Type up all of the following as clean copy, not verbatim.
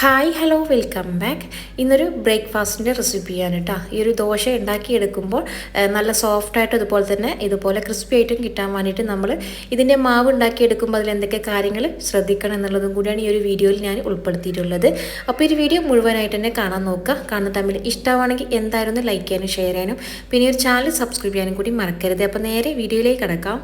Hi hello welcome back. ഇന്നൊരു ബ്രേക്ക്ഫാസ്റ്റിൻ്റെ റെസിപ്പിയാണ് കേട്ടോ. ഈ ഒരു ദോശ ഉണ്ടാക്കിയെടുക്കുമ്പോൾ നല്ല സോഫ്റ്റായിട്ട് ഇതുപോലെ ക്രിസ്പി ആയിട്ടും കിട്ടാൻ വേണ്ടിയിട്ട് നമ്മൾ ഇതിൻ്റെ മാവ് ഉണ്ടാക്കിയെടുക്കുമ്പോൾ അതിൽ എന്തൊക്കെ കാര്യങ്ങൾ ശ്രദ്ധിക്കണം എന്നുള്ളതും കൂടിയാണ് ഈ ഒരു വീഡിയോയിൽ ഞാൻ ഉൾപ്പെടുത്തിയിട്ടുള്ളത്. അപ്പോൾ ഈ ഒരു വീഡിയോ മുഴുവനായിട്ട് തന്നെ കാണാൻ നോക്കുക. കാണുന്ന തമ്മിൽ ഇഷ്ടമാണെങ്കിൽ എന്തായാലും ലൈക്ക് ചെയ്യാനും ഷെയർ ചെയ്യാനും പിന്നെ ഒരു ചാനൽ സബ്സ്ക്രൈബ് ചെയ്യാനും കൂടി മറക്കരുത്. അപ്പോൾ നേരെ വീഡിയോയിലേക്ക് കിടക്കാം.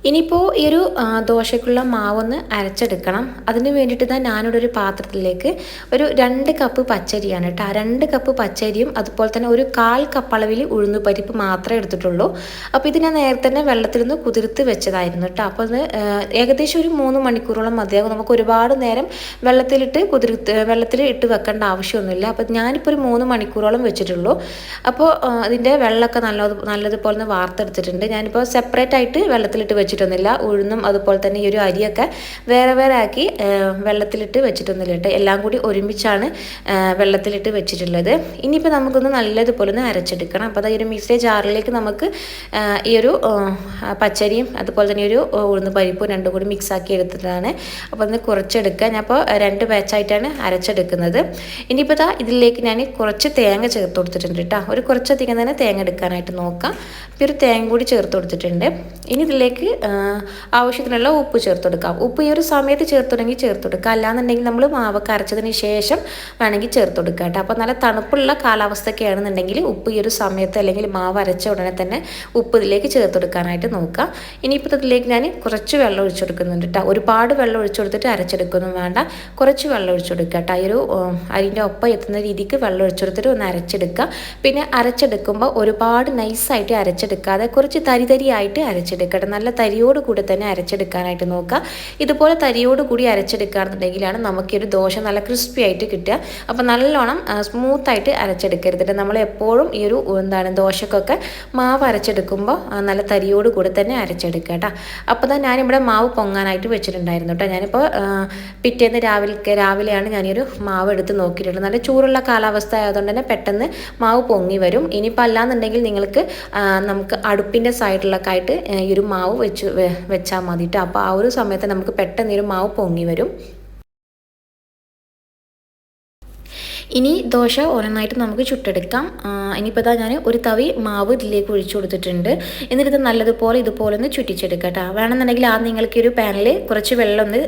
ഇനിയിപ്പോൾ ഈ ഒരു ദോശയ്ക്കുള്ള മാവൊന്ന് അരച്ചെടുക്കണം. അതിന് വേണ്ടിയിട്ട് ഞാനിവിടെ ഒരു പാത്രത്തിലേക്ക് ഒരു 2 കപ്പ് പച്ചരിയാണ് കേട്ടോ. 2 കപ്പ് പച്ചരിയും അതുപോലെ തന്നെ ഒരു 1/4 കപ്പ് അളവിൽ ഉഴുന്നുപരിപ്പ് മാത്രമേ എടുത്തിട്ടുള്ളൂ. അപ്പോൾ ഇത് ഞാൻ നേരത്തെ തന്നെ വെള്ളത്തിലൊന്ന് കുതിർത്ത് വെച്ചതായിരുന്നു കേട്ടോ. അപ്പോൾ അത് ഏകദേശം ഒരു 3 മണിക്കൂറോളം മതിയാകും. നമുക്ക് ഒരുപാട് നേരം വെള്ളത്തിൽ ഇട്ട് വെക്കേണ്ട ആവശ്യമൊന്നുമില്ല. അപ്പോൾ ഞാനിപ്പോൾ ഒരു 3 മണിക്കൂറോളം വെച്ചിട്ടുള്ളൂ. അപ്പോൾ അതിൻ്റെ വെള്ളമൊക്കെ നല്ലതുപോലെ ഒന്ന് വാർത്തെടുത്തിട്ടുണ്ട്. ഞാനിപ്പോൾ സെപ്പറേറ്റ് ആയിട്ട് വെള്ളത്തിലിട്ട് വെച്ചിട്ടൊന്നുമില്ല. ഉഴുന്നും അതുപോലെ തന്നെ ഈ ഒരു അരിയൊക്കെ വേറെ ആക്കി വെള്ളത്തിലിട്ട് വെച്ചിട്ടൊന്നുമില്ല കേട്ടോ. എല്ലാം കൂടി ഒരുമിച്ചാണ് വെള്ളത്തിലിട്ട് വെച്ചിട്ടുള്ളത്. ഇനിയിപ്പോൾ നമുക്കൊന്ന് നല്ലതുപോലെ ഒന്ന് അരച്ചെടുക്കണം. അപ്പോൾ അതായത് ഒരു മിക്സിയുടെ ജാറിലേക്ക് നമുക്ക് ഈ ഒരു പച്ചരിയും അതുപോലെ തന്നെ ഒരു ഉഴുന്ന് പരിപ്പും രണ്ടും കൂടി മിക്സാക്കി എടുത്തിട്ടാണ്. അപ്പോൾ ഒന്ന് കുറച്ചെടുക്കുക. ഞാൻ അപ്പോൾ 2 ബാച്ചായിട്ടാണ് അരച്ചെടുക്കുന്നത്. ഇനിയിപ്പോൾ ഇതിലേക്ക് ഞാൻ കുറച്ച് തേങ്ങ ചേർത്ത് കൊടുത്തിട്ടുണ്ട് കേട്ടോ. ഒരു കുറച്ചധികം തന്നെ തേങ്ങ എടുക്കാനായിട്ട് നോക്കാം. ഇപ്പോൾ ഒരു തേങ്ങ കൂടി ചേർത്ത് കൊടുത്തിട്ടുണ്ട്. ഇനി ഇതിലേക്ക് ആവശ്യത്തിനുള്ള ഉപ്പ് ചേർത്ത് കൊടുക്കാം. ഉപ്പ് ഈ ഒരു സമയത്ത് ചേർത്തുണ്ടെങ്കിൽ ചേർത്ത് കൊടുക്കുക. അല്ലാന്നുണ്ടെങ്കിൽ നമ്മൾ മാവൊക്കെ അരച്ചതിന് ശേഷം വേണമെങ്കിൽ ചേർത്ത് കൊടുക്കുക കേട്ടോ. അപ്പോൾ നല്ല തണുപ്പുള്ള കാലാവസ്ഥയൊക്കെ ആണെന്നുണ്ടെങ്കിൽ ഉപ്പ് ഈ ഒരു സമയത്ത് അല്ലെങ്കിൽ മാവ് അരച്ച ഉടനെ തന്നെ ഉപ്പ് ഇതിലേക്ക് ചേർത്ത് കൊടുക്കാനായിട്ട് നോക്കുക. ഇനിയിപ്പോൾ ഇതിലേക്ക് ഞാൻ കുറച്ച് വെള്ളം ഒഴിച്ചു കൊടുക്കുന്നുണ്ട് കേട്ടോ. ഒരുപാട് വെള്ളം ഒഴിച്ചു കൊടുത്തിട്ട് അരച്ചെടുക്കൊന്നും വേണ്ട. കുറച്ച് വെള്ളം ഒഴിച്ചു കൊടുക്കുക കേട്ടോ. ഈ ഒരു അരിൻ്റെ ഒപ്പം എത്തുന്ന രീതിക്ക് വെള്ളം ഒഴിച്ചു കൊടുത്തിട്ട് ഒന്ന് അരച്ചെടുക്കുക. പിന്നെ അരച്ചെടുക്കുമ്പോൾ ഒരുപാട് നൈസായിട്ട് അരച്ചെടുക്കാതെ കുറച്ച് തരിയായിട്ട് അരച്ചെടുക്കട്ടെ. നല്ല തരിയോട് കൂടി തന്നെ അരച്ചെടുക്കാനായിട്ട് നോക്കുക. ഇതുപോലെ തരിയോട് കൂടി അരച്ചെടുക്കുകയാണെന്നുണ്ടെങ്കിലാണ് നമുക്കൊരു ദോശ നല്ല ക്രിസ്പി ആയിട്ട് കിട്ടുക. അപ്പോൾ നല്ലോണം സ്മൂത്തായിട്ട് അരച്ചെടുക്കരുത്. നമ്മൾ എപ്പോഴും ഈ ഒരു ദോശക്കൊക്കെ മാവ് അരച്ചെടുക്കുമ്പോൾ നല്ല തരിയോട് കൂടി തന്നെ അരച്ചെടുക്കുക കേട്ടോ. അപ്പോൾ ഞാനിവിടെ മാവ് പൊങ്ങാനായിട്ട് വെച്ചിട്ടുണ്ടായിരുന്നു കേട്ടോ. ഞാനിപ്പോൾ പിറ്റേന്ന് രാവിലെയാണ് ഞാനൊരു മാവ് എടുത്ത് നോക്കിയിട്ടുള്ളത്. നല്ല ചൂടുള്ള കാലാവസ്ഥ ആയതുകൊണ്ട് തന്നെ പെട്ടെന്ന് മാവ് പൊങ്ങി വരും. ഇനിയിപ്പോൾ അല്ലാന്നുണ്ടെങ്കിൽ നമുക്ക് അടുപ്പിൻ്റെ സൈഡിലൊക്കെ ആയിട്ട് ഈ ഒരു മാവ് വെച്ചാൽ മതിയിട്ട്. അപ്പോൾ ആ ഒരു സമയത്ത് നമുക്ക് പെട്ടെന്ന് ഒരു മാവ് പൊങ്ങി വരും. ഇനി ദോശ ഓരോന്നായിട്ട് നമുക്ക് ചുട്ടെടുക്കാം. ഇനിയിപ്പോൾ ഞാൻ ഒരു തവി മാവ് ഇതിലേക്ക് ഒഴിച്ചു കൊടുത്തിട്ടുണ്ട്. എന്നിട്ട് ഇത് നല്ലതുപോലെ ഇതുപോലെ ഒന്ന് ചുറ്റിച്ചെടുക്കുക കേട്ടോ. വേണമെന്നുണ്ടെങ്കിൽ നിങ്ങൾക്ക് ഒരു പാനിൽ കുറച്ച് വെള്ളം ഒന്ന്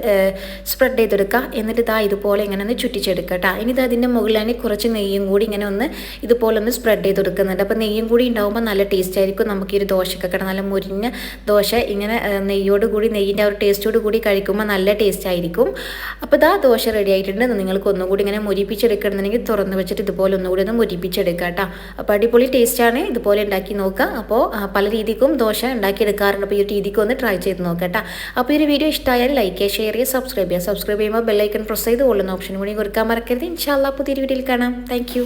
സ്പ്രെഡ് ചെയ്തെടുക്കുക. എന്നിട്ട് ഇതുപോലെ ഇങ്ങനെ ഒന്ന് ചുറ്റിച്ചെടുക്കുക കേട്ടോ. ഇനി അതിൻ്റെ മുകളിൽ കുറച്ച് നെയ്യും കൂടി ഇങ്ങനെ ഒന്ന് ഇതുപോലെ ഒന്ന് സ്പ്രെഡ് ചെയ്ത് കൊടുക്കുന്നുണ്ട്. അപ്പോൾ നെയ്യും കൂടി ഉണ്ടാകുമ്പോൾ നല്ല ടേസ്റ്റ് ആയിരിക്കും. നമുക്ക് ഈ ഒരു ദോശക്കൊക്കെ നല്ല മുരിഞ്ഞ ദോശ ഇങ്ങനെ നെയ്യിൻ്റെ ആ ഒരു ടേസ്റ്റോട് കൂടി കഴിക്കുമ്പോൾ നല്ല ടേസ്റ്റ് ആയിരിക്കും. അപ്പോൾ ദോശ റെഡി ആയിട്ടുണ്ട്. നിങ്ങൾക്ക് ഒന്നുകൂടി ഇങ്ങനെ മുരിപ്പിച്ചെടുക്കണമെന്നുണ്ടെങ്കിൽ തുറന്ന് വെച്ചിട്ട് ഇതുപോലെ ഒന്നുകൂടി ഒന്ന് മുരിപ്പിച്ചെടുക്കുക കേട്ടോ. അപ്പോൾ അടിപൊളി ടേസ്റ്റാണ്. ഇതുപോലെ ഉണ്ടാക്കി നോക്കുക. അപ്പോൾ പല രീതിക്കും ദോശ ഉണ്ടാക്കിയെടുക്കാറുണ്ട്. അപ്പോൾ ഈ ഒരു രീതിക്ക് ഒന്ന് ട്രൈ ചെയ്ത് നോക്കുക കേട്ടോ. അപ്പോൾ ഈ ഒരു വീഡിയോ ഇഷ്ടമായാൽ ലൈക്ക് ചെയ്യുക, ഷെയർ ചെയ്യുക, സബ്സ്ക്രൈബ് ചെയ്യുമ്പോൾ ബെല്ലൈക്കൺ പ്രസ് ചെയ്ത് ഓളുന്ന ഓപ്ഷൻ കൂടി കൊടുക്കാൻ മറക്കരുത്. ഇൻഷാ അല്ലാഹ് പുതിയൊരു വീഡിയോയിൽ കാണാം. താങ്ക്